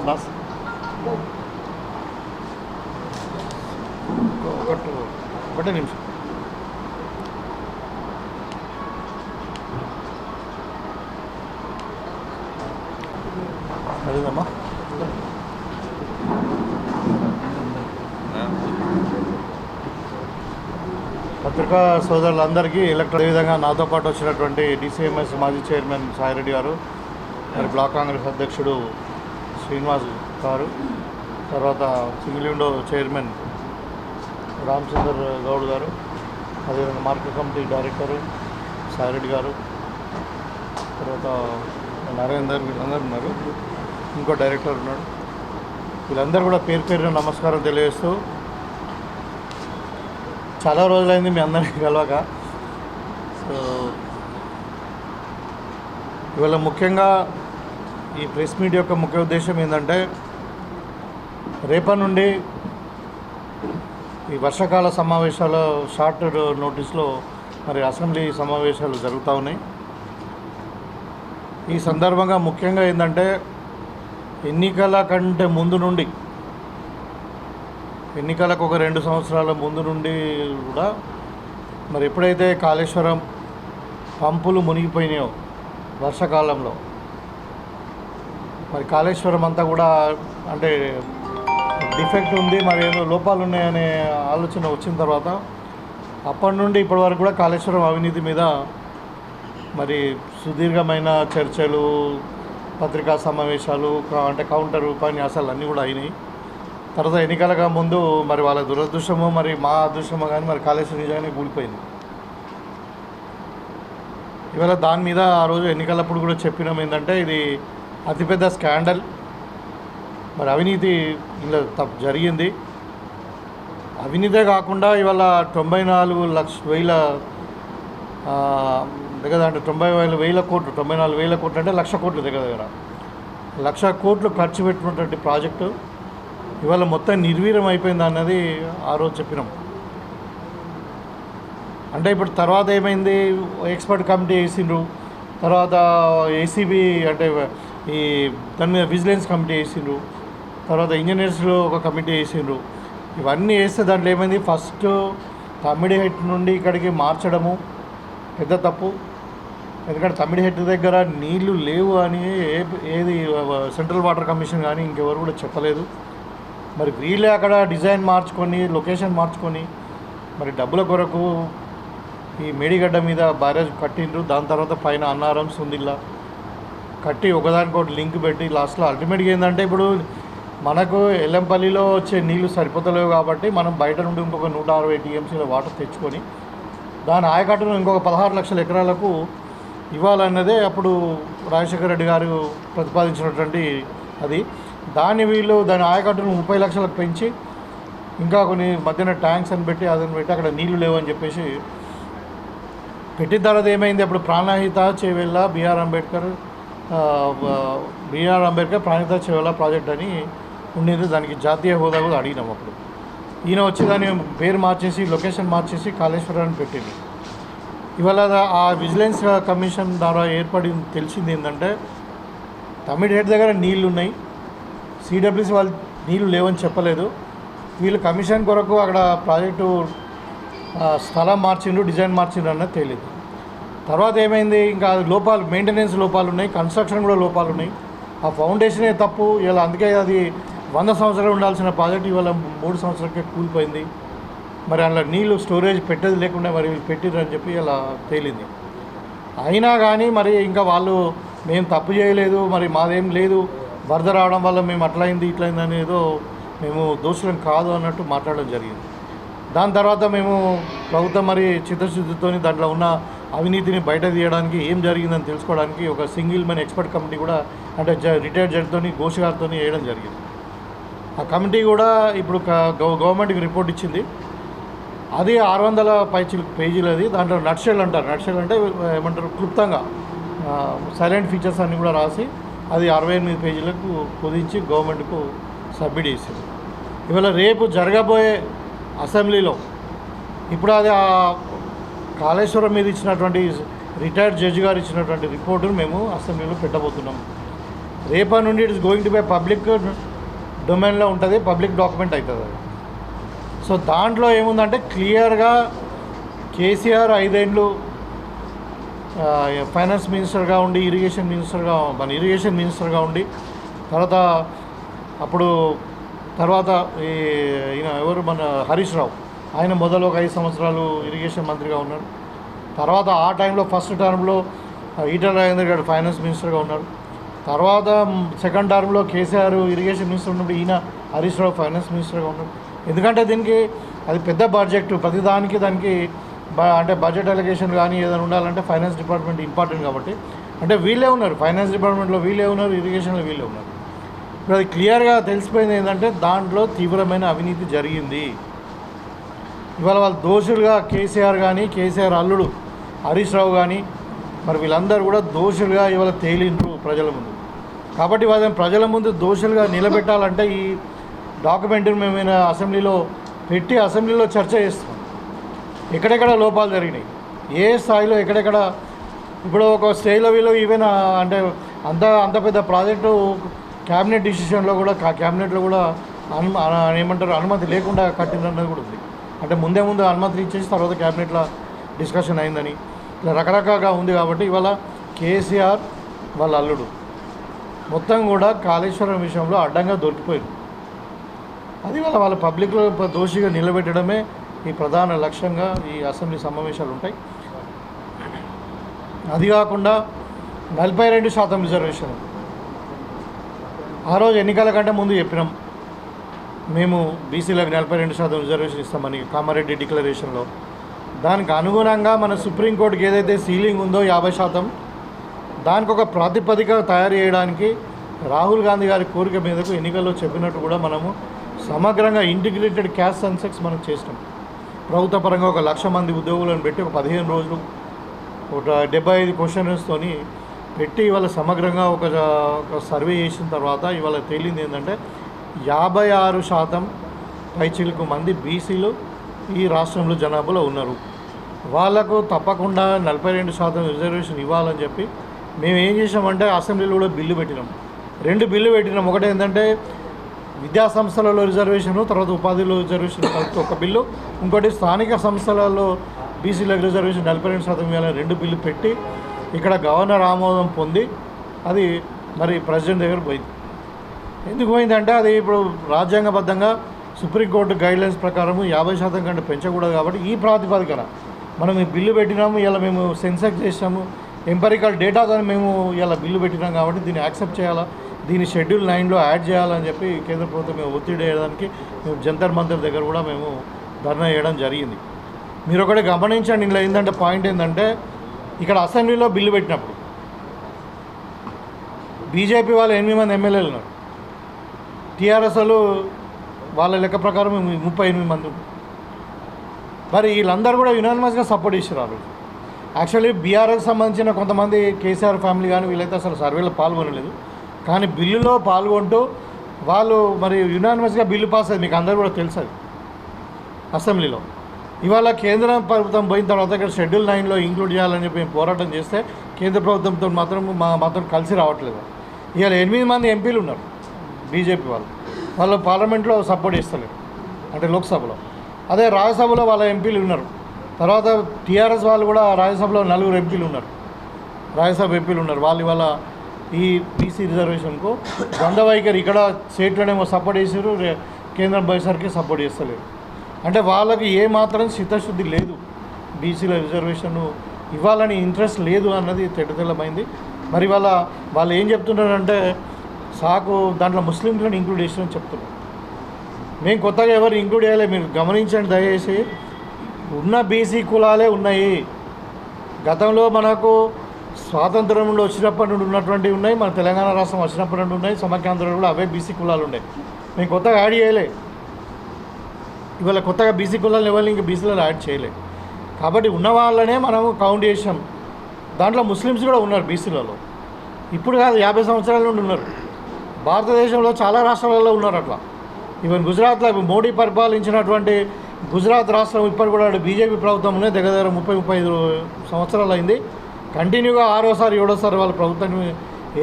Bus ఒకటే నిమిషం. అదేదమ్మా పత్రికా సోదరులందరికీ ఎలక్ట్రానిక్ విధంగా నాతో పాటు వచ్చినటువంటి డిసిఎంఎస్ మాజీ చైర్మన్ సాయిరెడ్డి గారు, మరి బ్లాక్ కాంగ్రెస్ అధ్యక్షుడు శ్రీనివాస్ గారు, తర్వాత single window chairman Ramachandar Goud గారు, అదేవిధంగా మార్కెట్ కమిటీ డైరెక్టరు సాయిరెడ్డి గారు, తర్వాత నరేందర్, వీళ్ళందరూ ఉన్నారు. ఇంకో డైరెక్టర్ ఉన్నాడు. వీళ్ళందరూ కూడా పేరు పేరున నమస్కారం తెలియజేస్తూ, చాలా రోజులైంది మీ అందరికీ కలవక. సో ఇవాళ ముఖ్యంగా ఈ ప్రెస్ మీట్ యొక్క ముఖ్య ఉద్దేశం ఏంటంటే, రేపటి నుండి ఈ వర్షాకాల సమావేశాల షార్ట్ నోటీస్లో మరి అసెంబ్లీ సమావేశాలు జరుగుతూ ఉన్నాయి. ఈ సందర్భంగా ముఖ్యంగా ఏంటంటే, ఎన్నికల కంటే ముందు నుండి, ఎన్నికలకు ఒక 2 సంవత్సరాల ముందు నుండి కూడా మరి ఎప్పుడైతే కాళేశ్వరం పంపులు మునిగిపోయినాయో వర్షాకాలంలో, మరి కాళేశ్వరం అంతా కూడా అంటే డిఫెక్ట్ ఉంది, మరి ఏదో లోపాలు ఉన్నాయనే ఆలోచన వచ్చిన తర్వాత అప్పటి నుండి ఇప్పటి వరకు కూడా కాళేశ్వరం అవినీతి మీద మరి సుదీర్ఘమైన చర్చలు, పత్రికా సమావేశాలు, అంటే కౌంటర్ ఉపన్యాసాలు అన్నీ కూడా అయినాయి. తర్వాత ఎన్నికలుగా ముందు మరి వాళ్ళ దురదృష్టమో మరి మా అదృష్టమో కానీ మరి కాళేశ్వరం నిజంగానే కూలిపోయింది. ఇవాళ దాని మీద ఆ రోజు ఎన్నికలప్పుడు కూడా చెప్పినాం ఏంటంటే, ఇది అతిపెద్ద స్కాండల్, మరి అవినీతి ఇలా జరిగింది. అవినీతే కాకుండా ఇవాళ 94,00,000 దగ్గర, అంటే 90,000 కోట్లు, 94,000 కోట్లు అంటే 1,00,000 కోట్లు దగ్గర 1,00,000 కోట్లు ఖర్చు పెట్టినటువంటి ప్రాజెక్టు ఇవాళ మొత్తం నిర్వీర్యం అయిపోయింది అన్నది ఆ రోజు చెప్పినాం. అంటే ఇప్పుడు తర్వాత ఏమైంది, ఎక్స్పర్ట్ కమిటీ వేసిండ్రు, తర్వాత ఏసీబీ అంటే ఈ దాని మీద విజిలెన్స్ కమిటీ వేసిండ్రు, తర్వాత ఇంజనీర్స్లో ఒక కమిటీ వేసిండ్రు. ఇవన్నీ వేస్తే దాంట్లో ఏమైంది, ఫస్ట్ తమ్మిడిహెట్ నుండి ఇక్కడికి మార్చడము పెద్ద తప్పు. ఎందుకంటే తమ్మిడిహెట్ దగ్గర నీళ్లు లేవు అని ఏది సెంట్రల్ వాటర్ కమిషన్ కానీ ఇంకెవరు కూడా చెప్పలేదు. మరి వీళ్ళే అక్కడ డిజైన్ మార్చుకొని, లొకేషన్ మార్చుకొని, మరి డబ్బుల కొరకు ఈ మేడిగడ్డ మీద బ్యారేజ్ కట్టిండ్రు. దాని తర్వాత పైన అన్నారం, సుందిల్లా కట్టి ఒకదానికొకటి లింక్ పెట్టి లాస్ట్లో అల్టిమేట్గా ఏంటంటే, ఇప్పుడు మనకు ఎల్లంపల్లిలో వచ్చే నీళ్లు సరిపోతలేవు కాబట్టి మనం బయట నుండి ఇంకొక 160 టీఎంసీల వాటర్ తెచ్చుకొని దాని ఆయకట్టును ఇంకొక 16 లక్షల ఎకరాలకు ఇవ్వాలన్నదే అప్పుడు రాజశేఖర రెడ్డి గారు ప్రతిపాదించినటువంటి అది. దాని ఆయకట్టును 30 లక్షలకు పెంచి ఇంకా కొన్ని మధ్యన ట్యాంక్స్ అని పెట్టి అదని పెట్టి అక్కడ నీళ్లు లేవని చెప్పేసి పెట్టిన తర్వాత ఏమైంది, అప్పుడు ప్రాణహిత చేవెళ్ళ బిఆర్ అంబేద్కర్ ప్రాణహిత చేవెళ్ళ ప్రాజెక్ట్ అని ఉండేది. దానికి జాతీయ హోదా కూడా అడిగినాం. అప్పుడు ఈయన వచ్చి దాని పేరు మార్చేసి, లొకేషన్ మార్చేసి కాళేశ్వరాన్ని పెట్టింది. ఇవాళ ఆ విజిలెన్స్ కమిషన్ ద్వారా తెలిసింది ఏంటంటే, తమిళనాడు దగ్గర నీళ్ళు ఉన్నాయి, సిడబ్ల్యూసి వాళ్ళు నీళ్ళు లేవని చెప్పలేదు. వీళ్ళు కమిషన్ కొరకు అక్కడ ప్రాజెక్టు స్థలం మార్చిండ్రు, డిజైన్ మార్చిండ్రు అన్నది తెలియదు. తర్వాత ఏమైంది, ఇంకా లోపాలు, మెయింటెనెన్స్ లోపాలు ఉన్నాయి, కన్స్ట్రక్షన్ కూడా లోపాలు ఉన్నాయి. ఆ ఫౌండేషనే తప్పు. ఇలా అందుకే అది 100 సంవత్సరాలు ఉండాల్సిన ప్రాజెక్ట్ ఇవాళ 3 సంవత్సరాలకే కూలిపోయింది. మరి అందులో నీళ్ళు స్టోరేజ్ పెట్టేది లేకుండా మరి పెట్టిర్రని చెప్పి ఇలా తేలింది. అయినా కానీ మరి ఇంకా వాళ్ళు మేము తప్పు చేయలేదు, మరి మాదేం లేదు, వరద రావడం వల్ల మేము అట్లయింది ఇట్లయింది అనేదో మేము దోషులం కాదు అన్నట్టు మాట్లాడడం జరిగింది. దాని తర్వాత మేము ప్రభుత్వం మరి చిత్తశుద్ధితో దాంట్లో ఉన్న అవినీతిని బయట తీయడానికి ఏం జరిగిందని తెలుసుకోవడానికి ఒక సింగిల్ మెన్ ఎక్స్పర్ట్ కమిటీ కూడా, అంటే రిటైర్డ్ జడ్జితో ఘోష్ గారితో వేయడం జరిగింది. ఆ కమిటీ కూడా ఇప్పుడు గవర్నమెంట్కి రిపోర్ట్ ఇచ్చింది. అది 600 పేజీలు. అది దాంట్లో నట్షెల్ అంటారు. నట్షెల్ అంటే ఏమంటారు, క్లుప్తంగా సైలెంట్ ఫీచర్స్ అన్నీ కూడా రాసి అది 68 పేజీలకు కుదించి గవర్నమెంట్కు సబ్మిట్ చేసింది. ఇవాళ రేపు జరగబోయే అసెంబ్లీలో ఇప్పుడు అది కాళేశ్వరం మీద ఇచ్చినటువంటి రిటైర్డ్ జడ్జి గారు ఇచ్చినటువంటి రిపోర్టును మేము అసెంబ్లీలో పెట్టబోతున్నాం. రేపటి నుండి it is going to buy public డొమైన్లో ఉంటుంది, పబ్లిక్ డాక్యుమెంట్ అవుతుంది అది. సో దాంట్లో ఏముందంటే క్లియర్గా కేసీఆర్ 5 ఏళ్ళు ఫైనాన్స్ మినిస్టర్గా ఉండి ఇరిగేషన్ మినిస్టర్గా ఉండి తర్వాత ఈయన ఎవరు మన హరీష్ రావు, ఆయన మొదలు ఒక 5 సంవత్సరాలు ఇరిగేషన్ మంత్రిగా ఉన్నాడు. తర్వాత ఆ టైంలో ఫస్ట్ టర్మ్లో ఈటల రాజేందర్ గారు ఫైనాన్స్ మినిస్టర్గా ఉన్నారు. తర్వాత సెకండ్ టర్మ్లో కేసీఆర్ ఇరిగేషన్ మినిస్టర్ ఉన్నప్పుడు ఈయన హరీష్ రావు ఫైనాన్స్ మినిస్టర్గా ఉన్నాడు. ఎందుకంటే దీనికి అది పెద్ద బడ్జెట్, ప్రతిదానికి దానికి అంటే బడ్జెట్ అలొకేషన్ కానీ ఏదైనా ఉండాలంటే ఫైనాన్స్ డిపార్ట్మెంట్ ఇంపార్టెంట్ కాబట్టి అంటే వీళ్ళే ఉన్నారు, ఫైనాన్స్ డిపార్ట్మెంట్లో వీళ్ళే ఉన్నారు, ఇరిగేషన్లో వీళ్ళే ఉన్నారు. ఇప్పుడు అది క్లియర్గా తెలిసిపోయింది ఏంటంటే దాంట్లో తీవ్రమైన అవినీతి జరిగింది. ఇవాళ వాళ్ళు దోషులుగా కేసీఆర్ కానీ కేసీఆర్ అల్లుడు హరీష్ రావు కానీ మరి వీళ్ళందరూ కూడా దోషులుగా ఇవాళ తేలిండ్రు ప్రజల ముందు. కాబట్టి వాళ్ళని ప్రజల ముందు దోషులుగా నిలబెట్టాలంటే ఈ డాక్యుమెంట్ని మేము అసెంబ్లీలో పెట్టి అసెంబ్లీలో చర్చ చేస్తున్నాం. ఎక్కడెక్కడ లోపాలు జరిగినాయి, ఏ స్థాయిలో ఎక్కడెక్కడ. ఇప్పుడు ఒక స్టేజ్లో వీళ్ళు ఈవెన్ అంటే అంత పెద్ద ప్రాజెక్టు క్యాబినెట్ డిసిషన్లో కూడా క్యాబినెట్లో కూడా అనుమతి లేకుండా కట్టిందన్నది కూడా ఉంది. అంటే ముందు అనుమతి ఇచ్చేసి తర్వాత క్యాబినెట్లో డిస్కషన్ అయిందని ఇలా రకరకాలుగా ఉంది. కాబట్టి ఇవాళ కేసీఆర్ వాళ్ళ అల్లుడు మొత్తం కూడా కాళేశ్వరం విషయంలో అడ్డంగా దొరికిపోయింది. అది వాళ్ళ పబ్లిక్లో దోషిగా నిలబెట్టడమే ఈ ప్రధాన లక్ష్యంగా ఈ అసెంబ్లీ సమావేశాలు ఉంటాయి. అది కాకుండా 42% రిజర్వేషన్ ఆ రోజు ఎన్నికల కంటే ముందు చెప్పినాం మేము బీసీలకు 42% రిజర్వేషన్ ఇస్తామని కామారెడ్డి డిక్లరేషన్లో. దానికి అనుగుణంగా మన సుప్రీంకోర్టుకి ఏదైతే సీలింగ్ ఉందో 50%, దానికి ఒక ప్రాతిపదిక తయారు చేయడానికి రాహుల్ గాంధీ గారి కోరిక మీదకు ఎన్నికల్లో చెప్పినట్టు కూడా మనము సమగ్రంగా ఇంటిగ్రేటెడ్ క్యాస్ట్ సెన్సెక్స్ మనం చేసినాం. ప్రభుత్వ పరంగా 1,00,000 మంది ఉద్యోగులను పెట్టి ఒక 15 రోజులు ఒక 75 క్వశ్చన్స్తోని పెట్టి ఇవాళ సమగ్రంగా ఒక సర్వే చేసిన తర్వాత ఇవాళ తేలింది ఏంటంటే 56% పైచిలుకు మంది బీసీలు ఈ రాష్ట్రంలో జనాభాలో ఉన్నారు. వాళ్లకు తప్పకుండా 42% రిజర్వేషన్ ఇవ్వాలని చెప్పి మేము ఏం చేసామంటే అసెంబ్లీలో కూడా బిల్లు పెట్టినాం. 2 బిల్లు పెట్టినాం. ఒకటి ఏంటంటే విద్యా సంస్థలలో రిజర్వేషను, తర్వాత ఉపాధిలో రిజర్వేషన్ కలిపి ఒక బిల్లు, ఇంకోటి స్థానిక సంస్థలలో బీసీలకు రిజర్వేషన్ 42% ఇవ్వాలని 2 బిల్లు పెట్టి ఇక్కడ గవర్నర్ ఆమోదం పొంది అది మరి ప్రెసిడెంట్ దగ్గర పోయింది. ఎందుకు పోయిందంటే అది ఇప్పుడు రాజ్యాంగబద్ధంగా సుప్రీంకోర్టు గైడ్లైన్స్ ప్రకారం 50% కంటే పెంచకూడదు. కాబట్టి ఈ ప్రాతిపదికన మనం ఈ బిల్లు పెట్టినాము. ఇలా మేము సెన్సెక్స్ చేసాము, ఎంపరికల్ డేటాతో మేము ఇలా బిల్లు పెట్టినాం. కాబట్టి దీన్ని యాక్సెప్ట్ చేయాలా, దీన్ని షెడ్యూల్ 9లో యాడ్ చేయాలని చెప్పి కేంద్ర ప్రభుత్వం మేము ఒత్తిడి వేయడానికి మేము జంతర్ మంతర్ దగ్గర కూడా మేము ధర్నా చేయడం జరిగింది. మీరు ఒకటి గమనించండి. ఇందులో ఏంటంటే పాయింట్ ఏంటంటే ఇక్కడ అసెంబ్లీలో బిల్లు పెట్టినప్పుడు బీజేపీ వాళ్ళు 8 మంది ఎమ్మెల్యేలు ఉన్నారు, టీఆర్ఎస్ వాళ్ళు వాళ్ళ లెక్క ప్రకారం 38 మంది ఉన్నారు. మరి వీళ్ళందరూ కూడా యునానిమస్గా సపోర్ట్ చేశారు. యాక్చువల్లీ బీఆర్ఎస్ సంబంధించిన కొంతమంది కేసీఆర్ ఫ్యామిలీ కానీ వీళ్ళైతే అసలు సర్వేలో పాల్గొనలేదు. కానీ బిల్లులో పాల్గొంటూ వాళ్ళు మరి యునానిమస్గా బిల్లు పాస్ అయ్యింది. మీకు అందరూ కూడా తెలుసు అది అసెంబ్లీలో. ఇవాళ కేంద్ర ప్రభుత్వం పోయిన తర్వాత ఇక్కడ షెడ్యూల్ 9లో ఇంక్లూడ్ చేయాలని చెప్పి మేము పోరాటం చేస్తే కేంద్ర ప్రభుత్వంతో మాత్రం కలిసి రావట్లేదు. ఇవాళ 8 మంది ఎంపీలు ఉన్నారు బీజేపీ వాళ్ళు పార్లమెంట్లో సపోర్ట్ చేస్తలేరు, అంటే లోక్సభలో. అదే రాజ్యసభలో వాళ్ళ ఎంపీలు ఉన్నారు. తర్వాత టీఆర్ఎస్ వాళ్ళు కూడా రాజ్యసభలో 4 ఎంపీలు ఉన్నారు, రాజ్యసభ ఎంపీలు ఉన్నారు. వాళ్ళు ఇవాళ ఈ బీసీ రిజర్వేషన్కు వైఖరి ఇక్కడ స్టేట్లోనేమో సపోర్ట్ చేశారు, కేంద్రం పోయేసరికి సపోర్ట్ చేస్తలేరు. అంటే వాళ్ళకి ఏమాత్రం చిత్తశుద్ధి లేదు, బీసీల రిజర్వేషన్ ఇవ్వాలని ఇంట్రెస్ట్ లేదు అన్నది తెల్లమైంది. మరి వాళ్ళు ఏం చెప్తున్నారంటే సాకు దాంట్లో ముస్లింలను ఇంక్లూడ్ చేసామని చెప్తున్నారు. మేము కొత్తగా ఎవరు ఇంక్లూడ్ చేయాలి, మీరు గమనించండి దయచేసి. ఉన్న బీసీ కులాలే ఉన్నాయి. గతంలో మనకు స్వాతంత్రంలో వచ్చినప్పటి నుండి ఉన్నటువంటి ఉన్నాయి, మన తెలంగాణ రాష్ట్రం వచ్చినప్పటి నుండి ఉన్నాయి, సమాఖ్యాంధ్రంలో కూడా అవే బీసీ కులాలు ఉన్నాయి. మేము కొత్తగా యాడ్ చేయలే. ఇవాళ కొత్తగా బీసీ కులాలను ఎవరిని ఇంకా బీసీలలో యాడ్ చేయలే. కాబట్టి ఉన్న వాళ్ళనే మనము కౌంట్ చేసాం. దాంట్లో ముస్లిమ్స్ కూడా ఉన్నారు బీసీలలో. ఇప్పుడు కాదు, 50 సంవత్సరాల నుండి ఉన్నారు. భారతదేశంలో చాలా రాష్ట్రాలలో ఉన్నారు అట్లా. ఈవెన్ గుజరాత్లో మోడీ పరిపాలించినటువంటి గుజరాత్ రాష్ట్రం ఇప్పటి కూడా బీజేపీ ప్రభుత్వంలో దగ్గర 30-35 సంవత్సరాలు అయింది. కంటిన్యూగా 6వసారి 7వసారి వాళ్ళ ప్రభుత్వాన్ని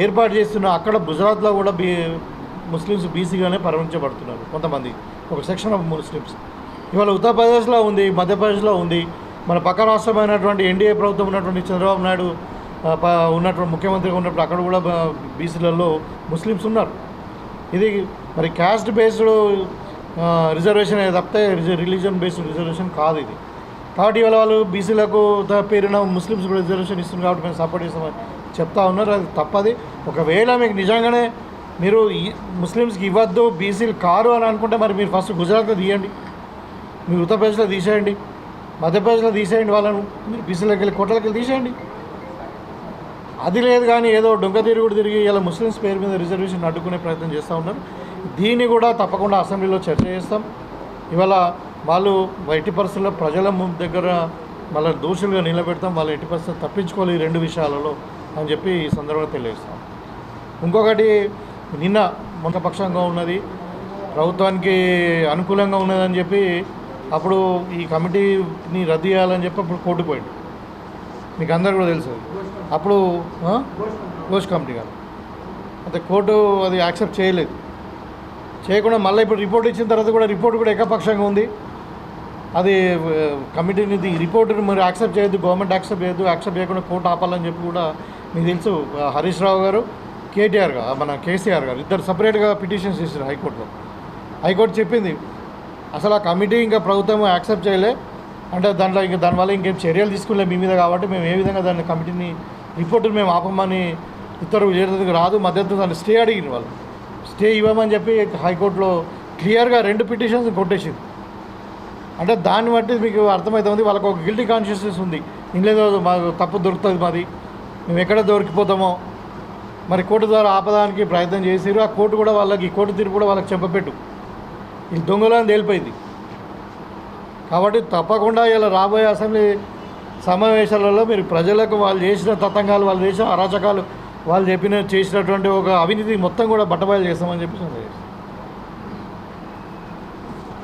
ఏర్పాటు చేస్తున్న అక్కడ గుజరాత్లో కూడా ముస్లిమ్స్ బీసీగానే పరిగణించబడుతున్నారు కొంతమంది, ఒక సెక్షన్ ఆఫ్ ముస్లిమ్స్. ఇవాళ ఉత్తరప్రదేశ్లో ఉంది, మధ్యప్రదేశ్లో ఉంది, మన పక్క రాష్ట్రమైనటువంటి ఎన్డీఏ ప్రభుత్వం ఉన్నటువంటి చంద్రబాబు నాయుడు ఉన్నటువంటి ముఖ్యమంత్రిగా ఉన్నప్పుడు అక్కడ కూడా బీసీలలో ముస్లిమ్స్ ఉన్నారు. ఇది మరి క్యాస్ట్ బేస్డ్ రిజర్వేషన్ తప్పితే రిలీజన్ బేస్డ్ రిజర్వేషన్ కాదు ఇది. కాబట్టి ఇవాళ వాళ్ళు బీసీలకు పేరున ముస్లిమ్స్ కూడా రిజర్వేషన్ ఇస్తున్నారు కాబట్టి మేము సపోర్ట్ చేస్తామని చెప్తా ఉన్నారు. అది తప్పది. ఒకవేళ మీకు నిజంగానే మీరు ముస్లిమ్స్కి ఇవ్వద్దు, బీసీలు కారు అని అనుకుంటే మరి మీరు ఫస్ట్ గుజరాత్లో తీయండి, మీరు ఉత్తరప్రదేశ్లో తీసేయండి, మధ్యప్రదేశ్లో తీసేయండి, వాళ్ళను మీరు బీసీలోకి వెళ్ళి కోట్లకి వెళ్ళి తీసేయండి. అది లేదు కానీ ఏదో డొంక తిరుగుడు తిరిగి ఇలా ముస్లిమ్స్ పేరు మీద రిజర్వేషన్ అడ్డుకునే ప్రయత్నం చేస్తూ ఉన్నారు. దీన్ని కూడా తప్పకుండా అసెంబ్లీలో చర్చ చేస్తాం. ఇవాళ వాళ్ళు ఎట్టి పరిస్థితుల్లో ప్రజల దగ్గర మళ్ళీ దోషులుగా నిలబెడతాం. వాళ్ళు ఎట్టి పరిస్థితులు తప్పించుకోవాలి ఈ 2 విషయాలలో అని చెప్పి ఈ సందర్భంగా తెలియజేస్తాం. ఇంకొకటి, నిన్న పక్షంగా ఉన్నది, ప్రభుత్వానికి అనుకూలంగా ఉన్నదని చెప్పి అప్పుడు ఈ కమిటీని రద్దు చేయాలని చెప్పి అప్పుడు కోర్టుకు పోయింది. మీకు అందరు కూడా తెలుసు. అప్పుడు ఘోష్ కమిటీ గారు అయితే కోర్టు అది యాక్సెప్ట్ చేయలేదు. చేయకుండా మళ్ళీ ఇప్పుడు రిపోర్ట్ ఇచ్చిన తర్వాత కూడా రిపోర్ట్ కూడా ఏకపక్షంగా ఉంది. అది కమిటీని రిపోర్ట్ని మరి యాక్సెప్ట్ చేయొద్దు, గవర్నమెంట్ యాక్సెప్ట్ చేయొద్దు, యాక్సెప్ట్ చేయకుండా కోర్టు ఆపాలని చెప్పి కూడా మీకు తెలుసు. హరీష్ రావు గారు, కేటీఆర్ గారు, మన కేసీఆర్ గారు ఇద్దరు సపరేట్గా పిటిషన్స్ ఇచ్చారు హైకోర్టులో. హైకోర్టు చెప్పింది అసలు ఆ కమిటీ ఇంకా ప్రభుత్వం యాక్సెప్ట్ చేయలే అంటే దానివల్ల ఇంకేం చర్యలు తీసుకోలే మీ మీద, కాబట్టి మేము ఏ విధంగా దాన్ని కమిటీని రిపోర్టును మేము ఆపమని ఉత్తర్వులు చేయడానికి రాదు, మధ్యలో దాన్ని స్టే అడిగింది. వాళ్ళు స్టే ఇవ్వమని చెప్పి హైకోర్టులో క్లియర్గా 2 పిటిషన్స్ కొట్టేసింది. అంటే దాన్ని బట్టి మీకు అర్థమవుతుంది వాళ్ళకు ఒక గిల్టీ కాన్షియస్నెస్ ఉంది. ఇందులో మాకు తప్పు దొరుకుతుంది, మాది మేము ఎక్కడ దొరికిపోతామో మరి కోర్టు ద్వారా ఆపడానికి ప్రయత్నం చేసారు. ఆ కోర్టు కూడా వాళ్ళకి, కోర్టు తీర్పు కూడా వాళ్ళకి చెప్పపెట్టు ఇది దొంగలని తేలిపోయింది. కాబట్టి తప్పకుండా ఇలా రాబోయే అసెంబ్లీ సమావేశాలలో మీరు ప్రజలకు వాళ్ళు చేసిన తతంగాలు, వాళ్ళు చేసిన అరాచకాలు, వాళ్ళు చేసినటువంటి ఒక అవినీతి మొత్తం కూడా బట్టబయలు చేస్తామని చెప్పి